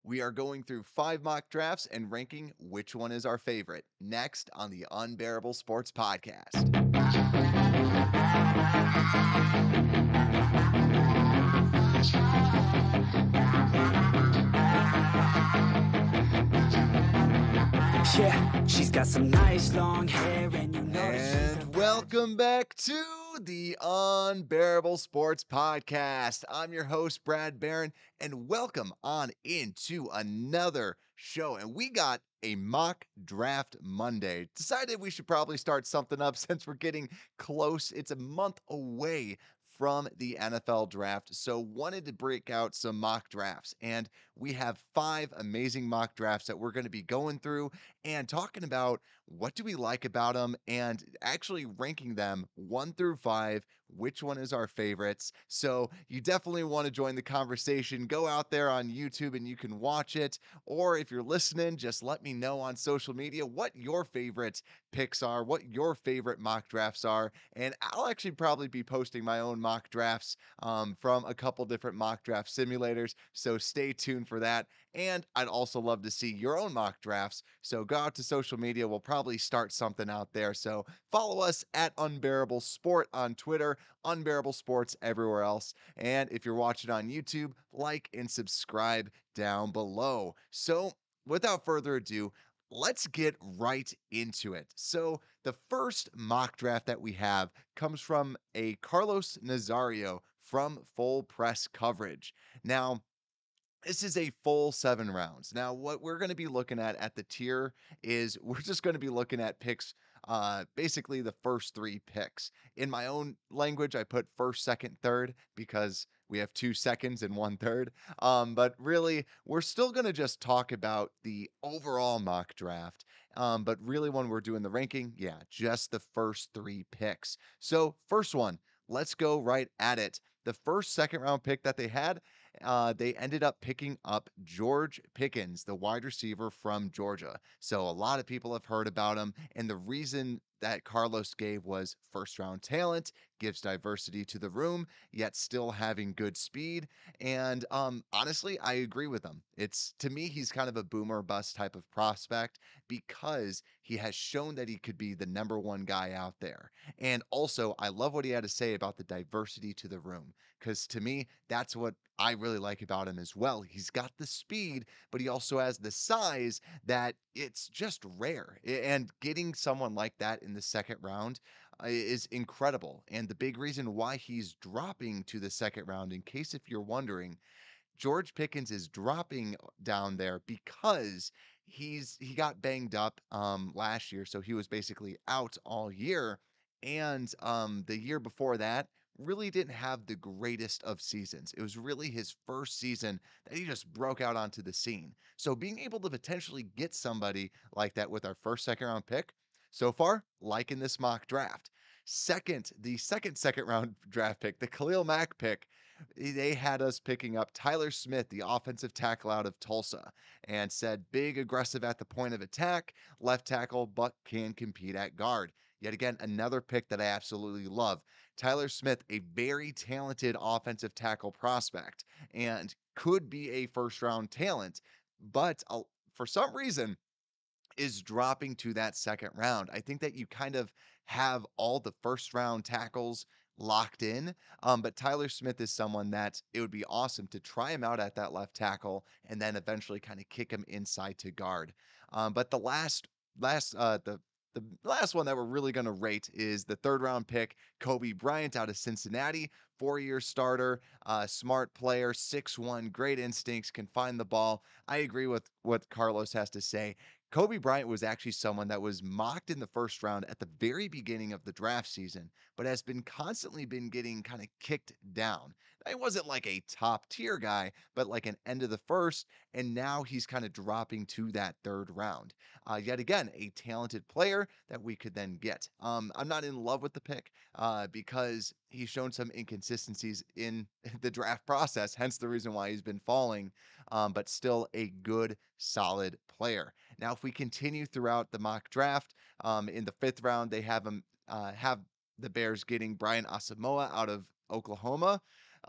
We are going through 5 mock drafts and ranking which one is our favorite. Next on the Unbearable Sports Podcast. Yeah, she's got some nice long hair And welcome back to the Unbearable Sports Podcast. I'm your host, Brad Barron, and welcome on into another show. And we got a mock draft Monday. Decided we should probably start something up since we're getting close. It's a month away from the NFL draft. So wanted to break out some mock drafts. And we have 5 amazing mock drafts that we're going to be going through and talking about what do we like about them and actually ranking them 1 through 5, which one is our favorites. So you definitely want to join the conversation. Go out there on YouTube and you can watch it. Or if you're listening, just let me know on social media what your favorite picks are, what your favorite mock drafts are. And I'll actually probably be posting my own mock drafts from a couple different mock draft simulators. So stay tuned for that. And I'd also love to see your own mock drafts. So go out to social media. We'll probably start something out there. So follow us at Unbearable Sport on Twitter, Unbearable Sports everywhere else. And if you're watching on YouTube, like and subscribe down below. So without further ado, let's get right into it. So the first mock draft that we have comes from a Carlos Nazario from Full Press Coverage. Now, this is a full 7 rounds. Now, what we're going to be looking at the tier is we're just going to be looking at picks, basically the first 3 picks. In my own language, I put first, second, third because we have 2 seconds and 1 third. But really, we're still going to just talk about the overall mock draft. But really, when we're doing the ranking, yeah, just the first 3 picks. So, first one, let's go right at it. The first second round pick that they ended up picking up George Pickens, the wide receiver from Georgia. So a lot of people have heard about him. And the reason that Carlos gave was first round talent, gives diversity to the room, yet still having good speed. And honestly, I agree with him. It's to me, he's kind of a boomer bust type of prospect because he has shown that he could be the number 1 guy out there. And also, I love what he had to say about the diversity to the room because to me, that's what I really like about him as well. He's got the speed, but he also has the size that it's just rare. And getting someone like that in the second round is incredible. And the big reason why he's dropping to the second round, in case if you're wondering, George Pickens is dropping down there because he got banged up last year, so he was basically out all year. And the year before that, really didn't have the greatest of seasons. It was really his first season that he just broke out onto the scene. So being able to potentially get somebody like that with our first second round pick, so far, liking this mock draft. The second round draft pick, the Khalil Mack pick, they had us picking up Tyler Smith, the offensive tackle out of Tulsa, and said big, aggressive at the point of attack, left tackle, but can compete at guard. Yet again, another pick that I absolutely love. Tyler Smith, a very talented offensive tackle prospect, and could be a first round talent, but for some reason, is dropping to that second round. I think that you kind of have all the first round tackles locked in. But Tyler Smith is someone that it would be awesome to try him out at that left tackle and then eventually kind of kick him inside to guard. But the last one that we're really going to rate is the third round pick, Kobe Bryant out of Cincinnati, 4-year starter, smart player, 6'1", great instincts, can find the ball. I agree with what Carlos has to say. Kobe Bryant was actually someone that was mocked in the first round at the very beginning of the draft season, but has been constantly been getting kind of kicked down. He wasn't like a top tier guy, but like an end of the first, and now he's kind of dropping to that third round. Yet again, a talented player that we could then get. I'm not in love with the pick because he's shown some inconsistencies in the draft process, hence the reason why he's been falling, but still a good, solid player. Now, if we continue throughout the mock draft, in the 5th round, they have the Bears getting Brian Asamoah out of Oklahoma,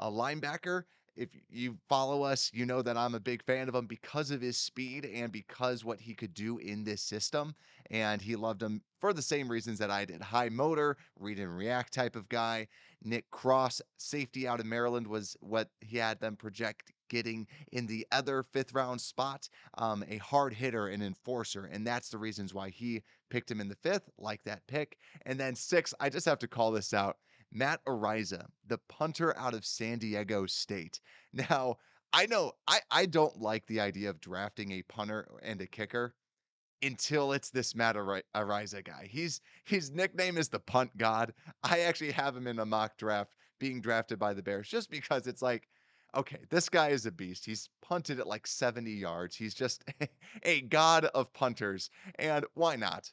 a linebacker. if you follow us, you know that I'm a big fan of him because of his speed and because what he could do in this system. And he loved him for the same reasons that I did. High motor, read and react type of guy. Nick Cross, safety out of Maryland, was what he had them project getting in the other fifth round spot. A hard hitter, an enforcer. And that's the reasons why he picked him in the fifth, like that pick. And then six, I just have to call this out. Matt Ariza, the punter out of San Diego State. Now, I know I don't like the idea of drafting a punter and a kicker until it's this Matt Ariza guy. His nickname is the punt god. I actually have him in a mock draft being drafted by the Bears just because it's like, okay, this guy is a beast. He's punted at like 70 yards. He's just a god of punters. And why not?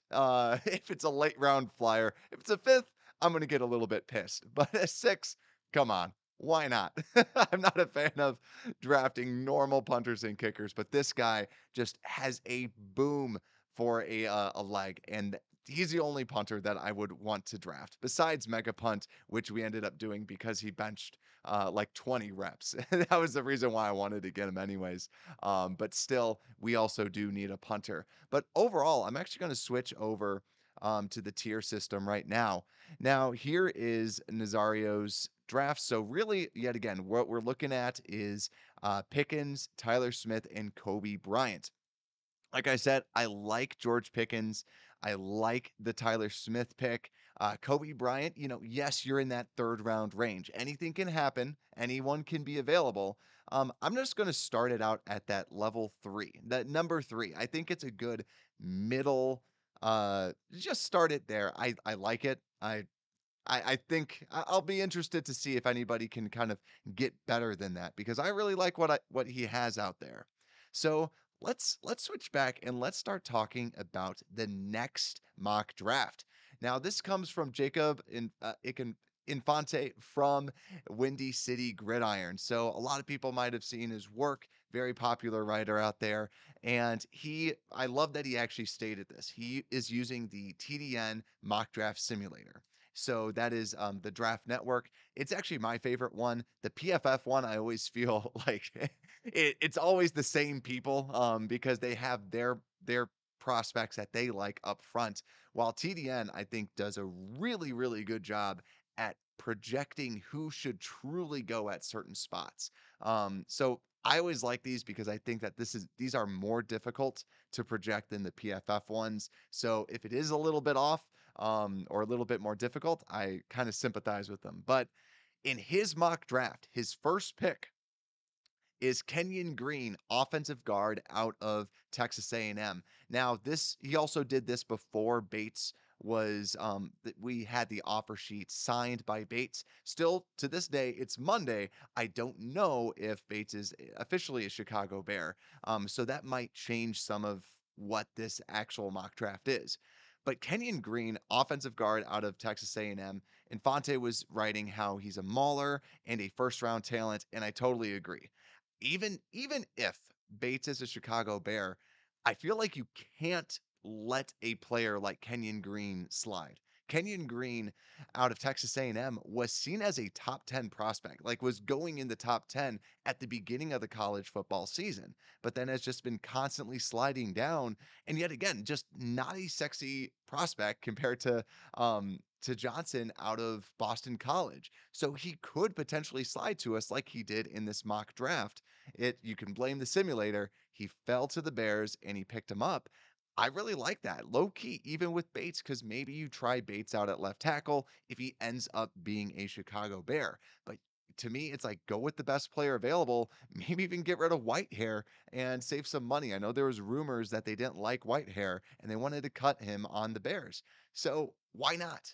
If it's a late round flyer, if it's a fifth, I'm going to get a little bit pissed. But a six, come on. Why not? I'm not a fan of drafting normal punters and kickers, but this guy just has a boom for a leg, and he's the only punter that I would want to draft besides Mega Punt, which we ended up doing because he benched like 20 reps. That was the reason why I wanted to get him anyways. But still, we also do need a punter. But overall, I'm actually going to switch over to the tier system right now. Now, here is Nazario's draft. So really, yet again, what we're looking at is Pickens, Tyler Smith, and Kobe Bryant. Like I said, I like George Pickens. I like the Tyler Smith pick. Kobe Bryant, yes, you're in that third round range. Anything can happen. Anyone can be available. I'm just going to start it out at that level three, that number three. I think it's a good middle. Just start it there. I like it. I think I'll be interested to see if anybody can kind of get better than that because I really like what he has out there. So let's switch back and let's start talking about the next mock draft. Now this comes from Jacob Infante from Windy City Gridiron. So a lot of people might have seen his work, very popular writer out there. And I love that he actually stated this. He is using the TDN mock draft simulator. So that is the Draft Network. It's actually my favorite one. The PFF one, I always feel like it's always the same people because they have their prospects that they like up front. While TDN, I think, does a really good job at projecting who should truly go at certain spots. So I always like these because I think that these are more difficult to project than the PFF ones. So if it is a little bit off, or a little bit more difficult, I kind of sympathize with them. But in his mock draft, his first pick is Kenyon Green, offensive guard out of Texas A&M. Now, this he also did this before Bates was we had the offer sheet signed by Bates. Still to this day, it's Monday. I don't know if Bates is officially a Chicago Bear. So that might change some of what this actual mock draft is. But Kenyon Green, offensive guard out of Texas A&M, Infante was writing how he's a mauler and a first round talent, and I totally agree. Even if Bates is a Chicago Bear, I feel like you can't let a player like Kenyon Green slide. Kenyon Green out of Texas A&M was seen as a top 10 prospect, like was going in the top 10 at the beginning of the college football season, but then has just been constantly sliding down. And yet again, just not a sexy prospect compared to Johnson out of Boston College. So he could potentially slide to us like he did in this mock draft. You can blame the simulator. He fell to the Bears and he picked him up. I really like that. Low key, even with Bates, because maybe you try Bates out at left tackle if he ends up being a Chicago Bear. But to me, it's like go with the best player available, maybe even get rid of Whitehair and save some money. I know there was rumors that they didn't like Whitehair and they wanted to cut him on the Bears. So why not?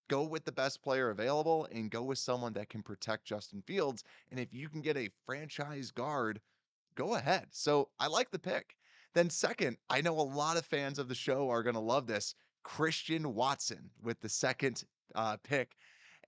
Go with the best player available and go with someone that can protect Justin Fields. And if you can get a franchise guard, go ahead. So I like the pick. Then, second, I know a lot of fans of the show are going to love this. Christian Watson with the second pick,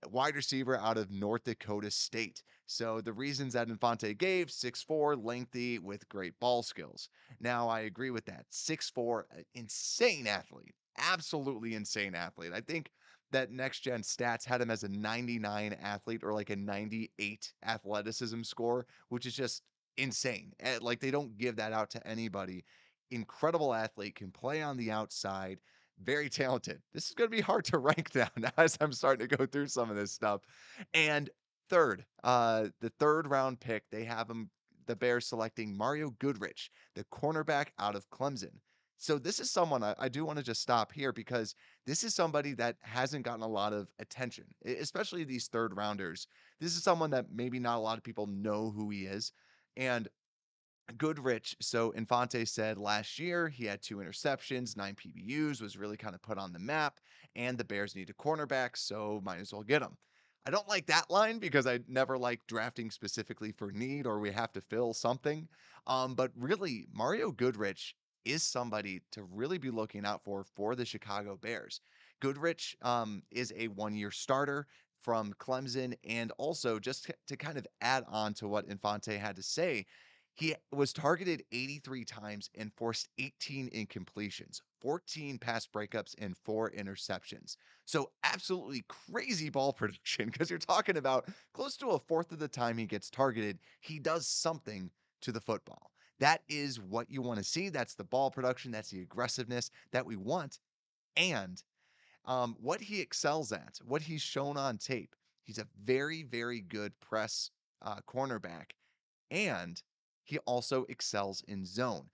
wide receiver out of North Dakota State. So the reasons that Infante gave 6'4, lengthy, with great ball skills. Now, I agree with that. 6'4, insane athlete. Absolutely insane athlete. I think that next gen stats had him as a 99 athlete or like a 98 athleticism score, which is just insane. Like they don't give that out to anybody. Incredible athlete, can play on the outside, very talented. This is going to be hard to rank down as I'm starting to go through some of this stuff. And third, the third round pick, they have him, the Bears selecting Mario Goodrich, the cornerback out of Clemson. So this is someone I do want to just stop here because this is somebody that hasn't gotten a lot of attention, especially these third rounders. This is someone that maybe not a lot of people know who he is. And Goodrich, so Infante said last year he had 2 interceptions, 9 PBUs, was really kind of put on the map, and the Bears need a cornerback, so might as well get him. I don't like that line because I never like drafting specifically for need or we have to fill something. But really, Mario Goodrich is somebody to really be looking out for the Chicago Bears. Goodrich is a 1 year starter from Clemson, and also just to kind of add on to what Infante had to say, he was targeted 83 times and forced 18 incompletions, 14 pass breakups, and 4 interceptions. So, absolutely crazy ball production because you're talking about close to a fourth of the time he gets targeted, he does something to the football. That is what you want to see. That's the ball production. That's the aggressiveness that we want. And what he excels at, what he's shown on tape, he's a very, very good press cornerback, and he also excels in zone.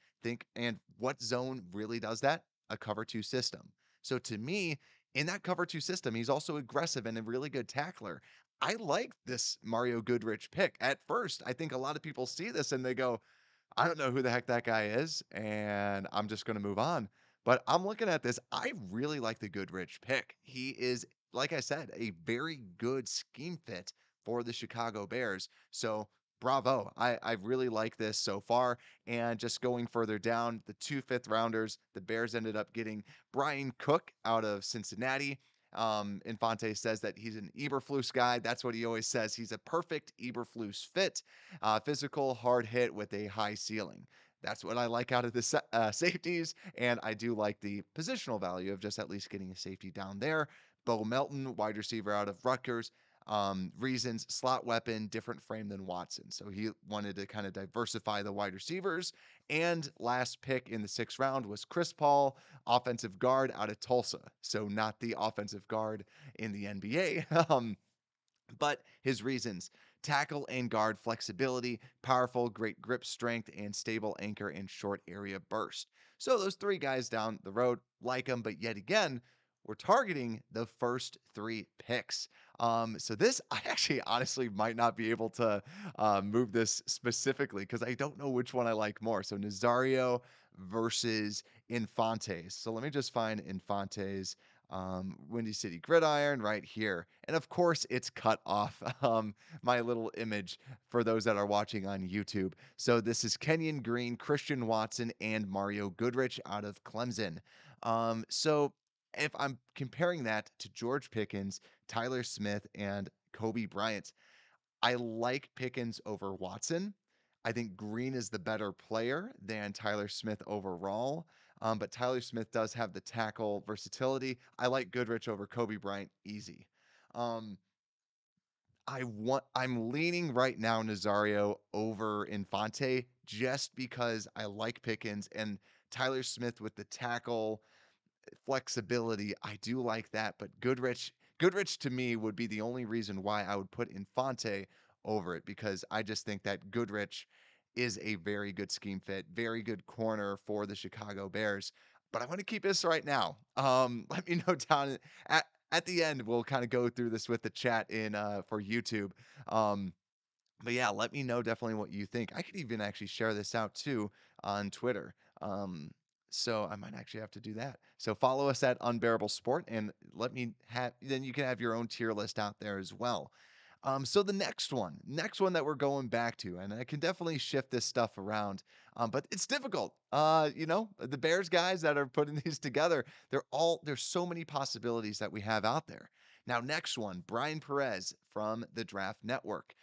And what zone really does that? A cover two system. So to me, in that cover two system, he's also aggressive and a really good tackler. I like this Mario Goodrich pick. At first, I think a lot of people see this and they go, I don't know who the heck that guy is, and I'm just going to move on. But I'm looking at this. I really like the Goodrich pick. He is, like I said, a very good scheme fit for the Chicago Bears. So bravo. I really like this so far. And just going further down, the 2 5th rounders, the Bears ended up getting Brian Cook out of Cincinnati. Infante says that he's an Eberflus guy. That's what he always says. He's a perfect Eberflus fit. Physical, hard hit with a high ceiling. That's what I like out of the safeties, and I do like the positional value of just at least getting a safety down there. Beau Melton, wide receiver out of Rutgers. Reasons slot weapon, different frame than Watson. So he wanted to kind of diversify the wide receivers. And last pick in the 6th round was Chris Paul, offensive guard out of Tulsa. So not the offensive guard in the NBA. But his reasons: tackle and guard flexibility, powerful, great grip strength, and stable anchor and short area burst. So those 3 guys down the road like him, but yet again, we're targeting the first 3 picks. So this, I actually honestly might not be able to move this specifically because I don't know which one I like more. So Nazario versus Infantes. So let me just find Infantes, Windy City Gridiron right here. And of course, it's cut off my little image for those that are watching on YouTube. So this is Kenyon Green, Christian Watson, and Mario Goodrich out of Clemson. So if I'm comparing that to George Pickens, Tyler Smith, and Kobe Bryant, I like Pickens over Watson. I think Green is the better player than Tyler Smith overall. But Tyler Smith does have the tackle versatility. I like Goodrich over Kobe Bryant easy. Um, I'm leaning right now Nazario over Infante just because I like Pickens and Tyler Smith with the tackle flexibility. I do like that, but Goodrich to me would be the only reason why I would put Infante over it because I just think that Goodrich is a very good scheme fit, very good corner for the Chicago Bears. But I want to keep this right now. Let me know down at the end. We'll kind of go through this with the chat in for YouTube. Um, but yeah, let me know definitely what you think. I could even actually share this out too on Twitter. So I might actually have to do that. So follow us at Unbearable Sport and let me have, then you can have your own tier list out there as well. So the next one that we're going back to, and I can definitely shift this stuff around, but it's difficult. The Bears guys that are putting these together, there's so many possibilities that we have out there. Now, next one, Brian Perez from the Draft Network.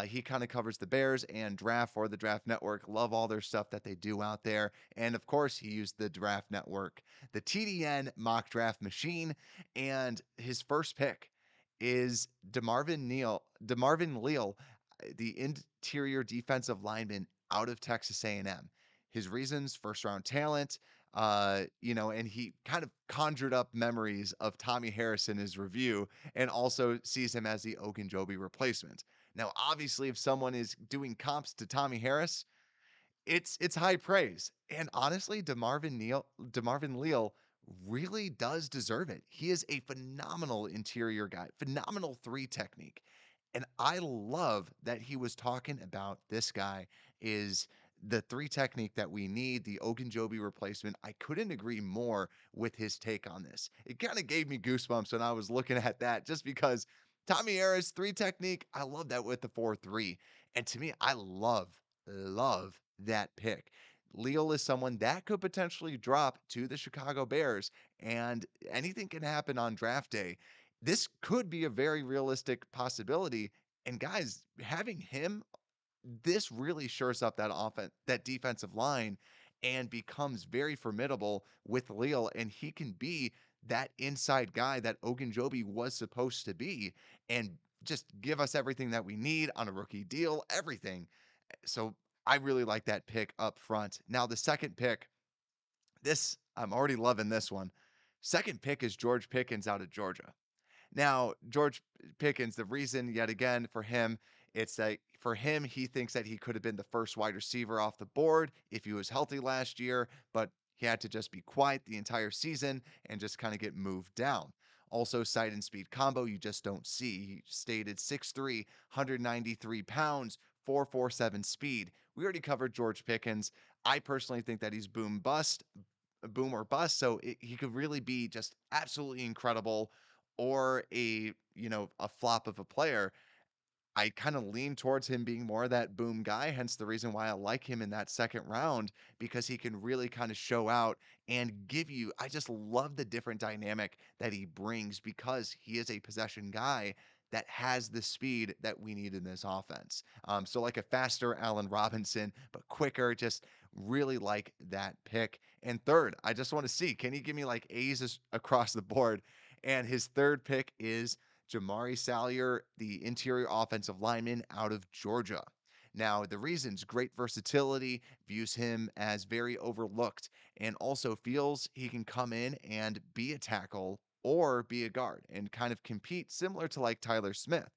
He kind of covers the Bears and draft for the Draft Network. Love all their stuff that they do out there. And of course, he used the Draft Network, the TDN mock draft machine. And his first pick is DeMarvin Leal, the interior defensive lineman out of Texas A&M. His reasons: first round talent, and he kind of conjured up memories of Tommy Harris in his review, and also sees him as the Ogunjobi replacement. Now, obviously, if someone is doing comps to Tommy Harris, it's high praise. And honestly, DeMarvin Leal really does deserve it. He is a phenomenal interior guy, phenomenal three technique. And I love that he was talking about this guy is the three technique that we need, the Ogunjobi replacement. I couldn't agree more with his take on this. It kind of gave me goosebumps when I was looking at that, just because Tommy Harris, three technique, I love that with the 4-3. And to me, I love that pick. Leal is someone that could potentially drop to the Chicago Bears, and anything can happen on draft day. This could be a very realistic possibility. And guys, having him, this really shores up that defensive line, and becomes very formidable with Leal, and he can be that inside guy that Ogunjobi was supposed to be, and just give us everything that we need on a rookie deal, everything. So I really like that pick up front. Now, the second pick, this, I'm already loving this one. Second pick is George Pickens out of Georgia. Now, George Pickens, the reason yet again for him, it's that for him, he thinks that he could have been the first wide receiver off the board if he was healthy last year, but he had to just be quiet the entire season and just kind of get moved down. Also, sight and speed combo, you just don't see. He stated 6'3, 193 pounds, 4.47 speed. We already covered George Pickens. I personally think that he's boom or bust. So he could really be just absolutely incredible, or a flop of a player. I kind of lean towards him being more of that boom guy, hence the reason why I like him in that second round, because he can really kind of show out and give you. I just love the different dynamic that he brings, because he is a possession guy that has the speed that we need in this offense. So, like a faster Allen Robinson, but quicker, just really like that pick. And third, I just want to see, can he give me like A's across the board? And his third pick is Jamari Salyer, the interior offensive lineman out of Georgia. Now, the reasons: great versatility, views him as very overlooked, and also feels he can come in and be a tackle or be a guard and kind of compete similar to like Tyler Smith.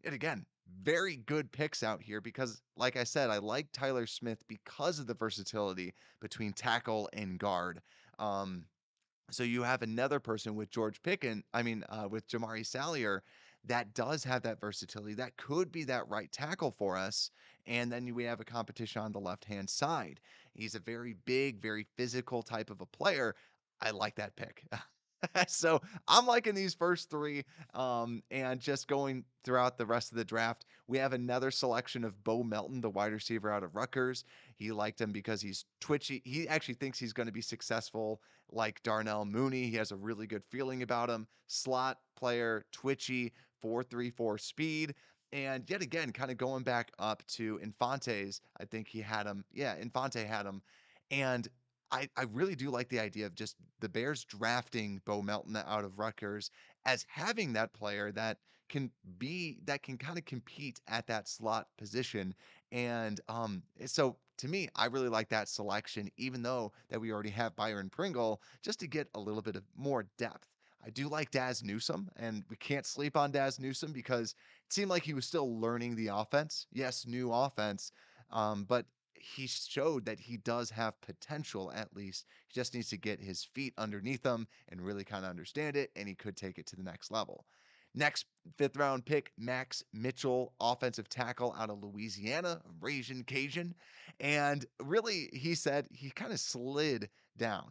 And again, very good picks out here, because, like I said, I like Tyler Smith because of the versatility between tackle and guard. Um, so you have another person with with Jamari Salyer, that does have that versatility, that could be that right tackle for us. And then we have a competition on the left hand side. He's a very big, very physical type of a player. I like that pick. So I'm liking these first three. And just going throughout the rest of the draft, we have another selection of Beau Melton, the wide receiver out of Rutgers. He liked him because he's twitchy. He actually thinks he's going to be successful like Darnell Mooney. He has a really good feeling about him. Slot player, twitchy, 4.34 speed. And yet again, kind of going back up to Infante's, I think he had him. Yeah, Infante had him. And I really do like the idea of just the Bears drafting Beau Melton out of Rutgers as having that player that can kind of compete at that slot position. And so to me, I really like that selection, even though that we already have Byron Pringle, just to get a little bit of more depth. I do like Daz Newsome, and we can't sleep on Daz Newsome, because it seemed like he was still learning the offense. Yes, new offense, but he showed that he does have potential at least. He just needs to get his feet underneath him and really kind of understand it, and he could take it to the next level. Next, fifth round pick, Max Mitchell, offensive tackle out of Louisiana, Ragin' Cajun. And really, he said he kind of slid down.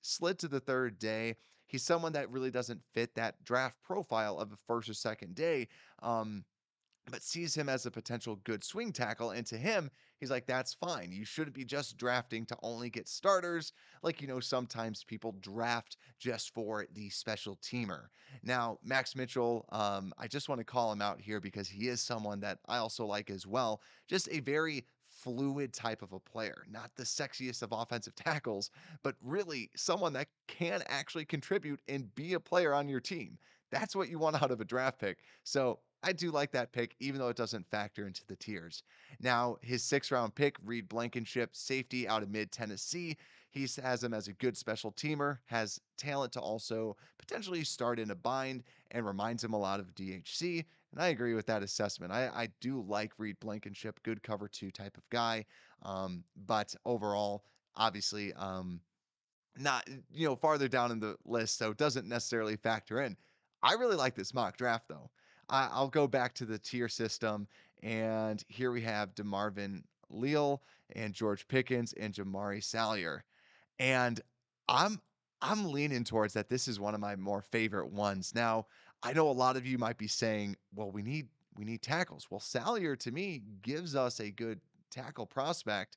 Slid to the third day. He's someone that really doesn't fit that draft profile of a first or second day. But sees him as a potential good swing tackle. And to him, He's like, that's fine. You shouldn't be just drafting to only get starters. Like, sometimes people draft just for the special teamer. Now, Max Mitchell, I just want to call him out here because he is someone that I also like as well. Just a very fluid type of a player, not the sexiest of offensive tackles, but really someone that can actually contribute and be a player on your team. That's what you want out of a draft pick. So I do like that pick, even though it doesn't factor into the tiers. Now, his 6th round pick, Reid Blankenship, safety out of mid Tennessee. He has him as a good special teamer, has talent to also potentially start in a bind, and reminds him a lot of DHC. And I agree with that assessment. I do like Reid Blankenship, good cover two type of guy. But overall, obviously, not farther down in the list, so it doesn't necessarily factor in. I really like this mock draft though. I'll go back to the tier system, and here we have DeMarvin Leal and George Pickens and Jamari Salyer. And I'm I'm leaning towards that this is one of my more favorite ones. Now, I know a lot of you might be saying, well, we need tackles. Well, Salyer to me gives us a good tackle prospect.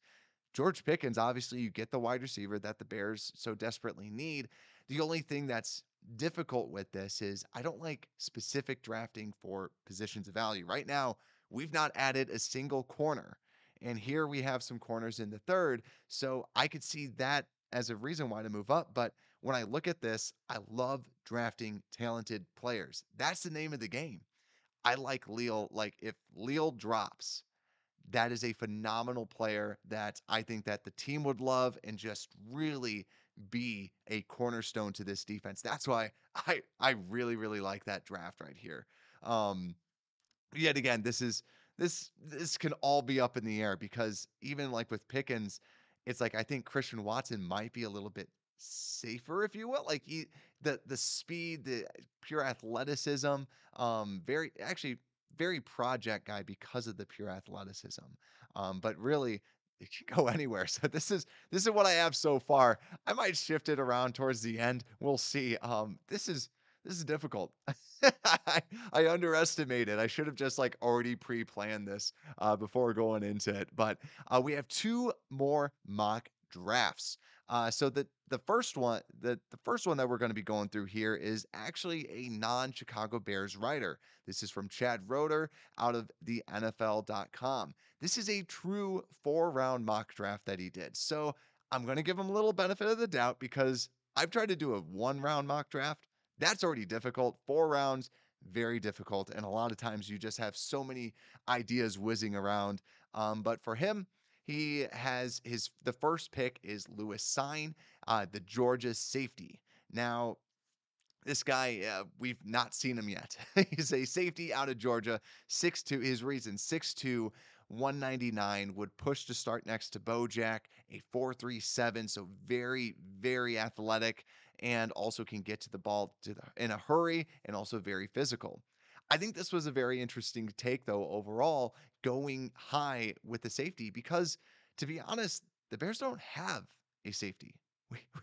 George Pickens, obviously, you get the wide receiver that the Bears so desperately need. The only thing that's difficult with this is I don't like specific drafting for positions of value. Right now, we've not added a single corner. And here we have some corners in the third. So I could see that as a reason why to move up. But when I look at this, I love drafting talented players. That's the name of the game. I like Leal. Like if Leal drops, that is a phenomenal player that I think that the team would love and just really be a cornerstone to this defense. That's why I really really like that draft right here. Um Yet again, this can all be up in the air because even like with Pickens, it's like I think Christian Watson might be a little bit safer, if you will. Like the speed, the pure athleticism, very actually very project guy because of the pure athleticism. But really it can go anywhere. So this is what I have so far. I might shift it around towards the end. We'll see. This is difficult. I, I underestimated. I should have just like already pre-planned this before going into it. But we have two more mock drafts. So the first one that we're going to be going through here is actually a non-Chicago Bears writer. This is from Chad Reuter out of the NFL.com. This is a true 4-round mock draft that he did. So I'm going to give him a little benefit of the doubt because I've tried to do a 1-round mock draft. That's already difficult. 4 rounds, very difficult. And a lot of times you just have so many ideas whizzing around. But for him, he has the first pick is Lewis Sign, the Georgia safety. Now, this guy, we've not seen him yet. He's a safety out of Georgia, 6'2". His reason 6'2", 199, would push to start next to Bojack, a 4.37, so very, very athletic, and also can get to the ball in a hurry and also very physical. I think this was a very interesting take, though, overall, going high with the safety, because to be honest, the Bears don't have a safety.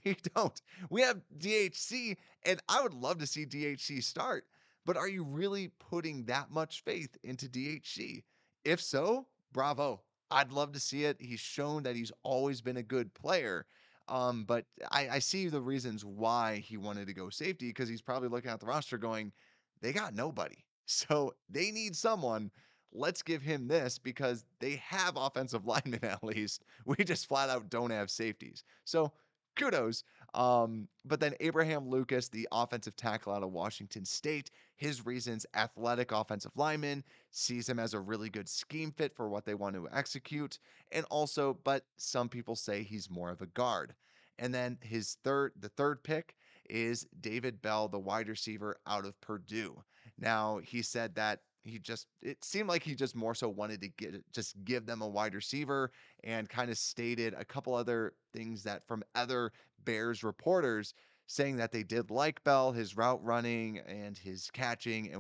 We don't. We have DHC, and I would love to see DHC start, but are you really putting that much faith into DHC? If so, bravo. I'd love to see it. He's shown that he's always been a good player. But I see the reasons why he wanted to go safety because he's probably looking at the roster going, they got nobody. So they need someone. Let's give him this because they have offensive linemen at least. We just flat out don't have safeties. So kudos. But then Abraham Lucas, the offensive tackle out of Washington State, his reasons athletic offensive lineman, sees him as a really good scheme fit for what they want to execute. And also, but some people say he's more of a guard. And then the third pick is David Bell, the wide receiver out of Purdue. Now, he said that it seemed like he just more so wanted to just give them a wide receiver and kind of stated a couple other things that from other Bears reporters saying that they did like Bell, his route running and his catching.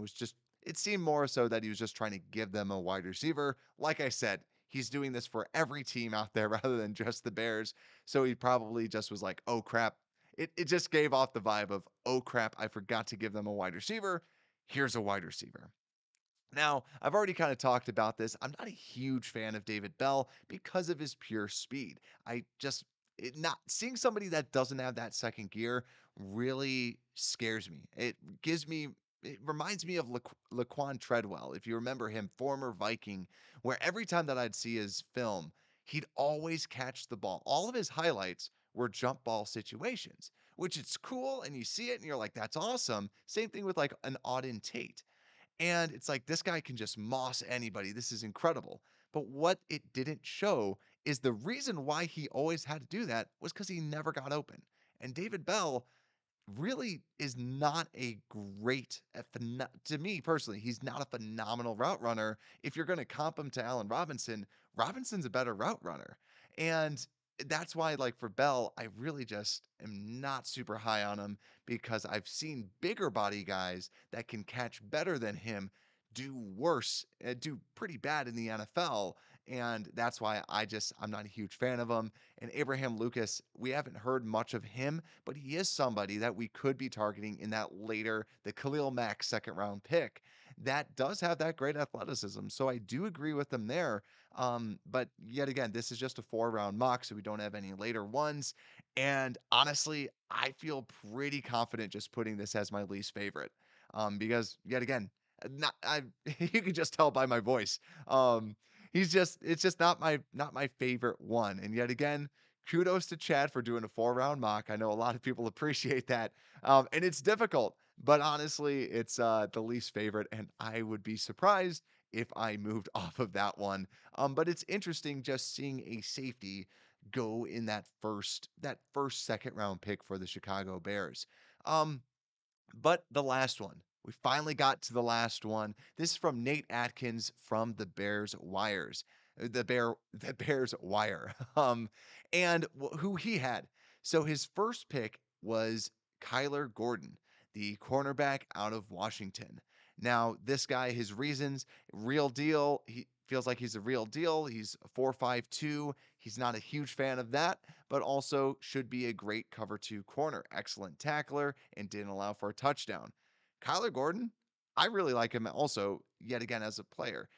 It seemed more so that he was just trying to give them a wide receiver. Like I said, he's doing this for every team out there rather than just the Bears. So he probably just was like, oh crap. It just gave off the vibe of, oh crap, I forgot to give them a wide receiver. Here's a wide receiver. Now, I've already kind of talked about this. I'm not a huge fan of David Bell because of his pure speed. I just not seeing somebody that doesn't have that second gear really scares me. It reminds me of Laquan Treadwell, if you remember him, former Viking, where every time that I'd see his film, he'd always catch the ball. All of his highlights were jump ball situations, which it's cool and you see it and you're like, that's awesome. Same thing with like an Auden Tate. And it's like, this guy can just moss anybody. This is incredible. But what it didn't show is the reason why he always had to do that was because he never got open. And David Bell really is not a to me personally, he's not a phenomenal route runner. If you're going to comp him to Allen Robinson, Robinson's a better route runner. And that's why, like for Bell, I really just am not super high on him because I've seen bigger body guys that can catch better than him do worse, do pretty bad in the NFL. And that's why I'm not a huge fan of him. And Abraham Lucas, we haven't heard much of him, but he is somebody that we could be targeting in that later, the Khalil Mack second round pick that does have that great athleticism. So I do agree with them there. But yet again, this is just a 4 round mock, so we don't have any later ones. And honestly, I feel pretty confident just putting this as my least favorite. Because yet again, not I you can just tell by my voice. Um, it's just not my favorite one. And yet again, kudos to Chad for doing a 4 round mock. I know a lot of people appreciate that. And it's difficult, but honestly, it's the least favorite, and I would be surprised if I moved off of that one. But it's interesting just seeing a safety go in that first second round pick for the Chicago Bears. Um, but the last one, we finally got to the last one. This is from Nate Atkins from the Bears Wires. The Bears Wire. And who he had. So his first pick was Kyler Gordon, the cornerback out of Washington. Now, this guy, his reasons, real deal. He feels like he's a real deal. He's 4.52. He's not a huge fan of that, but also should be a great cover two corner. Excellent tackler and didn't allow for a touchdown. Kyler Gordon, I really like him also, yet again, as a player.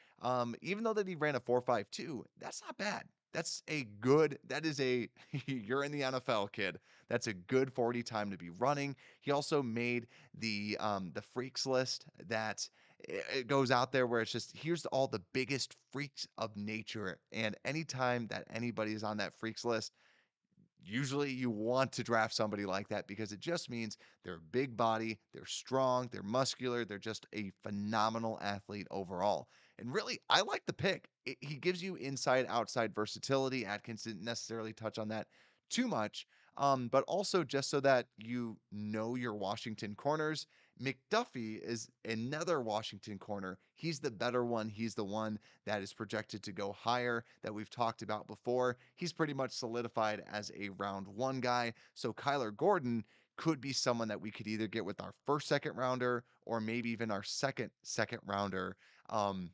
Even though that he ran a 4.52, that's not bad. That is a, you're in the NFL, kid. That's a good 40 time to be running. He also made the freaks list that it goes out there where it's just here's all the biggest freaks of nature. And anytime that anybody is on that freaks list, usually you want to draft somebody like that because it just means they're big body, they're strong, they're muscular, they're just a phenomenal athlete overall. And really, I like the pick. He gives you inside outside versatility. Atkins didn't necessarily touch on that too much, but also just so that you know your Washington corners. McDuffie is another Washington corner. He's the better one. He's the one that is projected to go higher that we've talked about before. He's pretty much solidified as a round one guy. So Kyler Gordon could be someone that we could either get with our first second rounder or maybe even our second rounder. Um,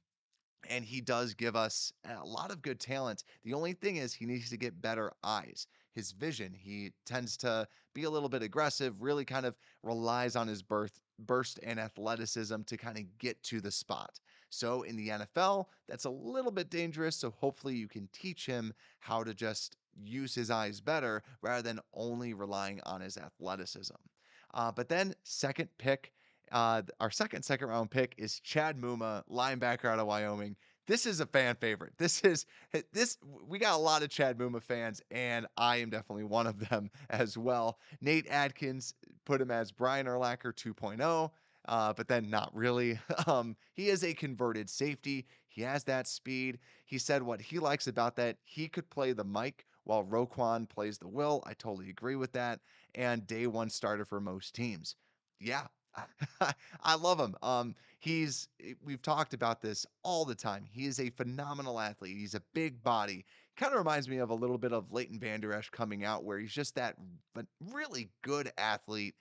and he does give us a lot of good talent. The only thing is he needs to get better eyes. His vision, he tends to be a little bit aggressive, really kind of relies on his burst and athleticism to kind of get to the spot. So in the NFL, that's a little bit dangerous. So hopefully you can teach him how to just use his eyes better rather than only relying on his athleticism. But then second pick, our second round pick is Chad Mumma, linebacker out of Wyoming. This is a fan favorite. This we got a lot of Chad Mumma fans, and I am definitely one of them as well. Nate Atkins put him as Brian Urlacher 2.0. But then not really. He is a converted safety. He has that speed. He said what he likes about that. He could play the Mike while Roquan plays the Will. I totally agree with that. And day one starter for most teams. Yeah, I love him. We've talked about this all the time. He is a phenomenal athlete. He's a big body. Kind of reminds me of a little bit of Leighton Vander Esch coming out, where he's just that but really good athlete.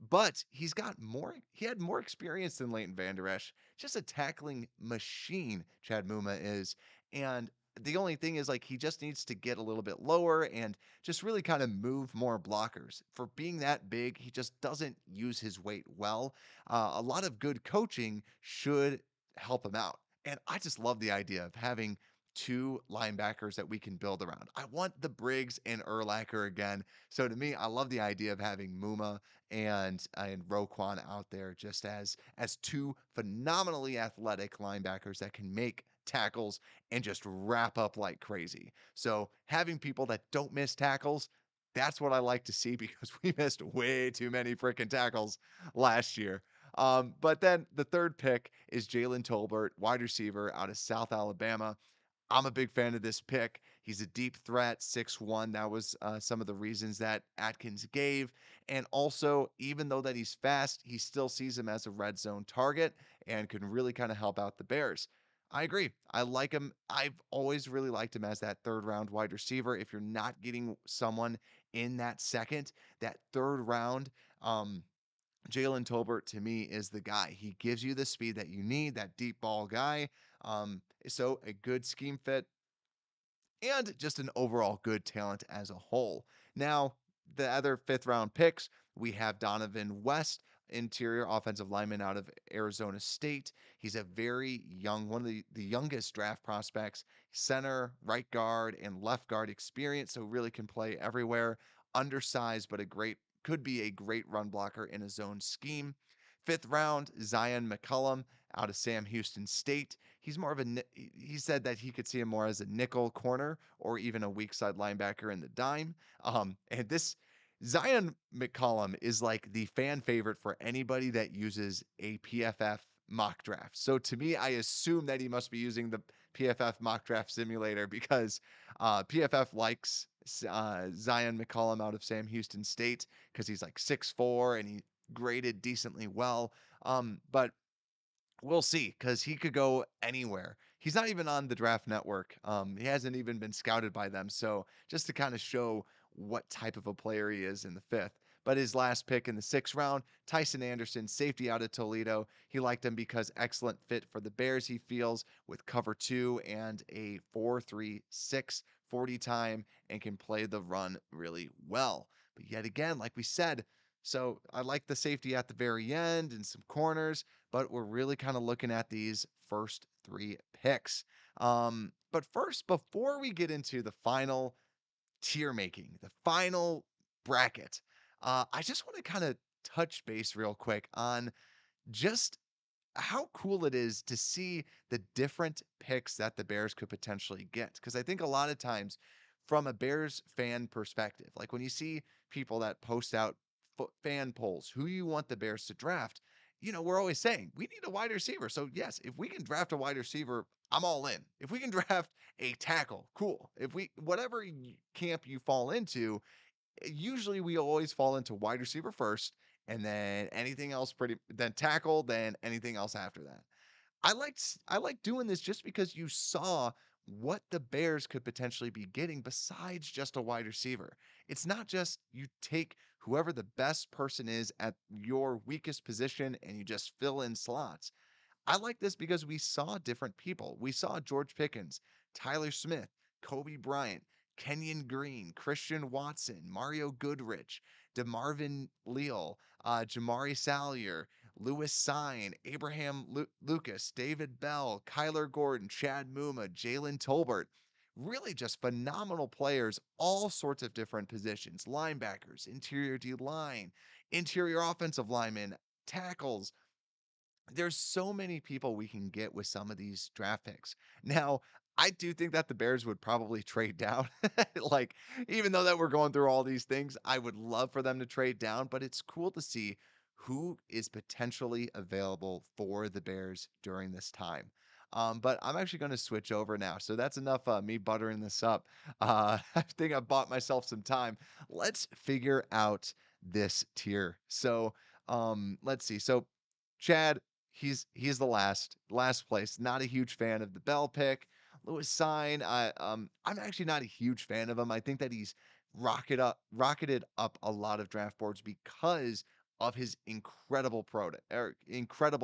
But he had more experience than Leighton Vander Esch. Just a tackling machine, Chad Muma is. And the only thing is, like, he just needs to get a little bit lower and just really kind of move more blockers. For being that big, he just doesn't use his weight well. A lot of good coaching should help him out. And I just love the idea of having two linebackers that we can build around. I want the Briggs and Urlacher again. So to me, I love the idea of having Mumma and Roquan out there just as two phenomenally athletic linebackers that can make tackles and just wrap up like crazy. So having people that don't miss tackles, that's what I like to see because we missed way too many freaking tackles last year. But then the third pick is Jalen Tolbert, wide receiver out of South Alabama. I'm a big fan of this pick. He's a deep threat, 6'1". That was some of the reasons that Atkins gave. And also, even though that he's fast, he still sees him as a red zone target and can really kind of help out the Bears. I agree. I like him. I've always really liked him as that third round wide receiver. If you're not getting someone in that second, that third round, Jalen Tolbert to me is the guy. He gives you the speed that you need, that deep ball guy. So a good scheme fit and just an overall good talent as a whole. Now, the other fifth round picks, we have Donovan West, interior offensive lineman out of Arizona State. He's a very young, one of the youngest draft prospects, center, right guard, and left guard experience, so really can play everywhere. Undersized, but could be a great run blocker in a zone scheme. Fifth round, Zion McCollum out of Sam Houston State. He's more of he said that he could see him more as a nickel corner or even a weak side linebacker in the dime. And this Zion McCollum is like the fan favorite for anybody that uses a PFF mock draft. So to me, I assume that he must be using the PFF mock draft simulator because PFF likes Zion McCollum out of Sam Houston State because he's like 6'4" and he graded decently well. But we'll see because he could go anywhere. He's not even on the draft network. He hasn't even been scouted by them. So just to kind of show what type of a player he is in the fifth. But his last pick in the sixth round, Tyson Anderson, safety out of Toledo. He liked him because excellent fit for the Bears, he feels, with cover two and a 4.36 40 time and can play the run really well. But yet again, like we said, so I like the safety at the very end and some corners, but we're really kind of looking at these first three picks. But first, before we get into the final tier making, the final bracket, I just want to kind of touch base real quick on just how cool it is to see the different picks that the Bears could potentially get. Because I think a lot of times, from a Bears fan perspective, like when you see people that post out fan polls, who you want the Bears to draft, we're always saying we need a wide receiver. So, yes, if we can draft a wide receiver, I'm all in. If we can draft a tackle, cool. Whatever camp you fall into, usually we always fall into wide receiver first and then anything else then tackle, then anything else after that. I like doing this just because you saw what the Bears could potentially be getting besides just a wide receiver. It's not just you take whoever the best person is at your weakest position and you just fill in slots. I like this because we saw different people. We saw George Pickens, Tyler Smith, Kobe Bryant, Kenyon Green, Christian Watson, Mario Goodrich, DeMarvin Leal, Jamari Salyer, Lewis Sine, Abraham Lucas, David Bell, Kyler Gordon, Chad Mumma, Jalen Tolbert. Really just phenomenal players, all sorts of different positions, linebackers, interior D line, interior offensive linemen, tackles. There's so many people we can get with some of these draft picks. Now, I do think that the Bears would probably trade down. Like, even though that we're going through all these things, I would love for them to trade down, but it's cool to see who is potentially available for the Bears during this time. But I'm actually going to switch over now. So that's enough me buttering this up. I think I bought myself some time. Let's figure out this tier. So let's see. So Chad, he's the last place. Not a huge fan of the Bell pick. Lewis Sign, I'm actually not a huge fan of him. I think that he's rocketed up a lot of draft boards because of his incredible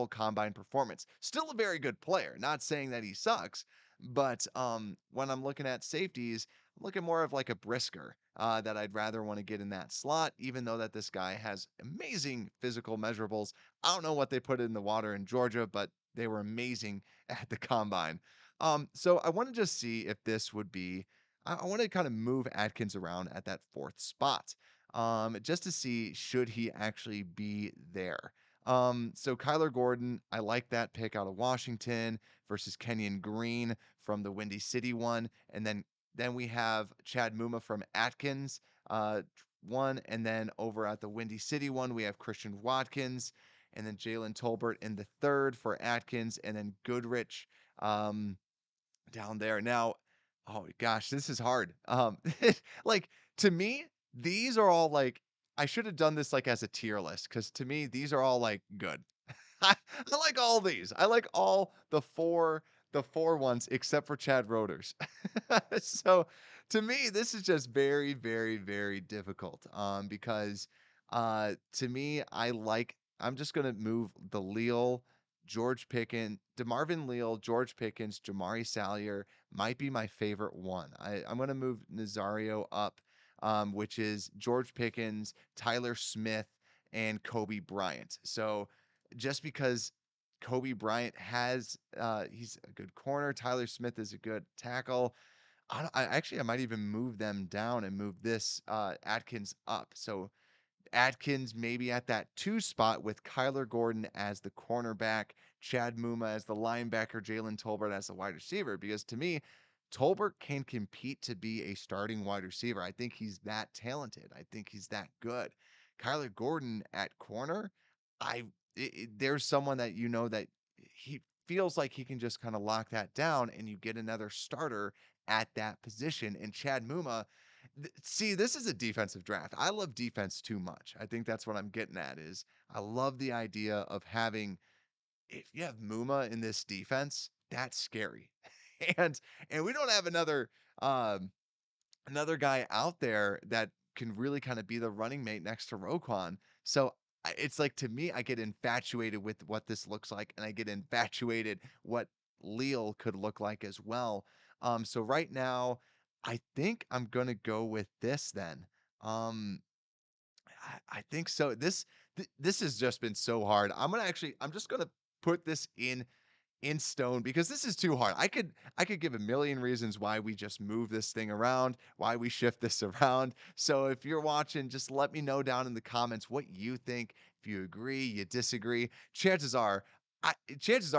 combine performance. Still a very good player. Not saying that he sucks, but when I'm looking at safeties, I'm looking more of like a Brisker that I'd rather want to get in that slot, even though that this guy has amazing physical measurables. I don't know what they put in the water in Georgia, but They were amazing at the combine. So I want to just see if this would be. I want to kind of move Atkins around at that fourth spot, just to see should he actually be there. So Kyler Gordon, I like that pick out of Washington versus Kenyon Green from the Windy City one, and then we have Chad Mumma from Atkins, one, and then over at the Windy City one we have Christian Watkins, and then Jalen Tolbert in the third for Atkins, and then Goodrich um, down there. Now, oh gosh, this is hard. Like to me, these are all like I should have done this like as a tier list because to me these are all like good. I like all these. I like all the four ones except for Chad Reuter's. So to me, this is just very, very, very difficult. Because to me, I'm just gonna move the Leal, George Pickens, DeMarvin Leal, George Pickens, Jamari Salyer might be my favorite one. I'm gonna move Nazario up, which is George Pickens, Tyler Smith, and Kobe Bryant. So just because Kobe Bryant he's a good corner. Tyler Smith is a good tackle. I might even move them down and move this Atkins up. So Atkins maybe at that two spot with Kyler Gordon as the cornerback, Chad Mumma as the linebacker, Jalen Tolbert as the wide receiver. Because to me, Tolbert can compete to be a starting wide receiver. I think he's that talented. I think he's that good. Kyler Gordon at corner, I there's someone that that he feels like he can just kind of lock that down, and you get another starter at that position. And Chad Mumma, see, this is a defensive draft. I love defense too much. I think that's what I'm getting at is I love the idea of having if you have Muma in this defense, that's scary. And and we don't have um another guy out there that can really kind of be the running mate next to Roquan. So it's like to me, I get infatuated with what this looks like, and I get infatuated what Leal could look like as well. So right now, I think I'm gonna go with this then. Um, I think so. This has just been so hard. I'm just gonna put this in stone because this is too hard. I could give a million reasons why we just move this thing around, why we shift this around. So if you're watching, just let me know down in the comments what you think. If you agree, you disagree. Chances are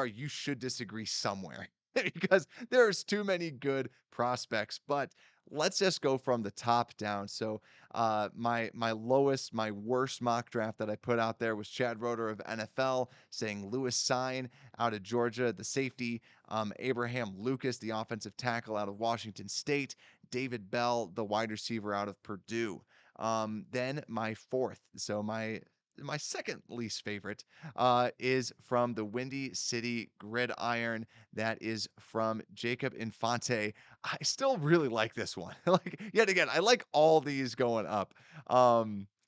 you should disagree somewhere because there's too many good prospects. But let's just go from the top down. So my worst mock draft that I put out there was Chad Reuter of NFL saying Lewis Sign out of Georgia, the safety, Abraham Lucas, the offensive tackle out of Washington State, David Bell, the wide receiver out of Purdue. Then my fourth, so my second least favorite is from the Windy City Gridiron. That is from Jacob Infante. I still really like this one. Like yet again, I like all these going up.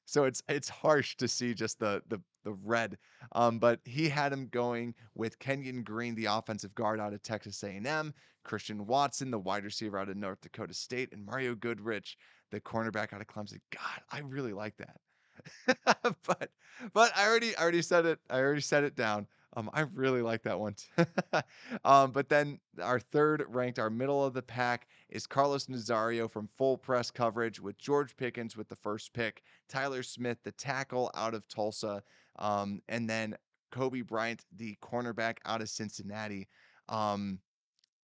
So it's harsh to see just the red, but he had him going with Kenyon Green, the offensive guard out of Texas A&M, Christian Watson, the wide receiver out of North Dakota State, and Mario Goodrich, the cornerback out of Clemson. God, I really like that. but but I already said it. I already set it down. I really like that one. But then our third ranked, our middle of the pack is Carlos Nazario from Full Press Coverage with George Pickens with the first pick, Tyler Smith, the tackle out of Tulsa, and then Kobe Bryant, the cornerback out of Cincinnati. Um,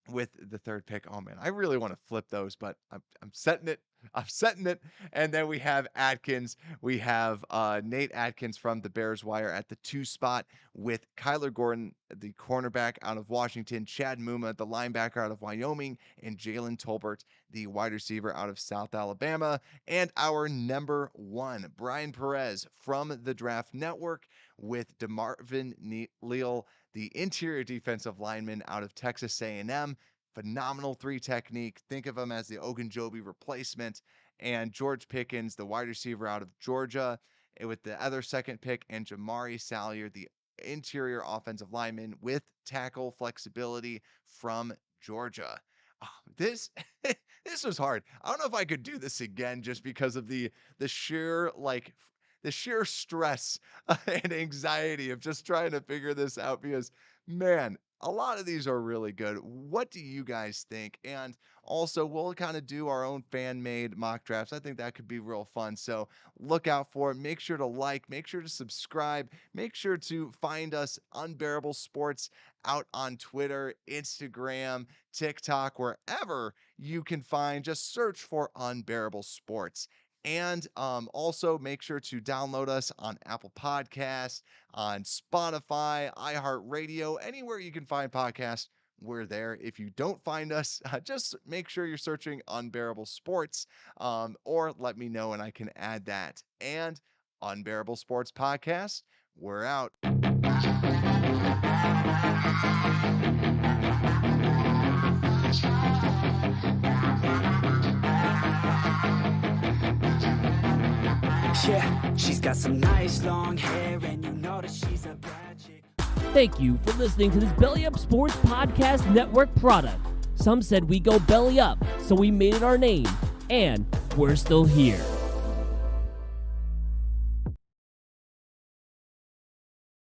with the third pick. Oh man, I really want to flip those, but I'm setting it. I'm setting it. And then we have Atkins. We have Nate Atkins from the Bears Wire at the two spot with Kyler Gordon, the cornerback out of Washington, Chad Mumma, the linebacker out of Wyoming, and Jalen Tolbert, the wide receiver out of South Alabama. And our number one, Brian Perez from the Draft Network with DeMarvin Leal, the interior defensive lineman out of Texas A&M. Phenomenal three technique. Think of him as the Ogunjobi replacement. And George Pickens, the wide receiver out of Georgia, with the other second pick, and Jamari Salyer, the interior offensive lineman with tackle flexibility from Georgia. Oh, this this was hard. I don't know if I could do this again just because of the sheer the sheer stress and anxiety of just trying to figure this out because Man, a lot of these are really good. What do you guys think? And also, we'll kind of do our own fan made mock drafts. I think that could be real fun. So look out for it. Make sure to like, make sure to subscribe, make sure to find us Unbearable Sports out on Twitter, Instagram, TikTok, wherever you can find. Just search for Unbearable Sports. And also make sure to download us on Apple Podcasts, on Spotify, iHeartRadio, anywhere you can find podcasts. We're there. If you don't find us, just make sure you're searching Unbearable Sports, or let me know and I can add that. And Unbearable Sports Podcast, we're out. Yeah, she's got some nice long hair, and you know that she's a bad chick. Thank you for listening to this Belly Up Sports Podcast Network product. Some said we go belly up, so we made it our name, and we're still here.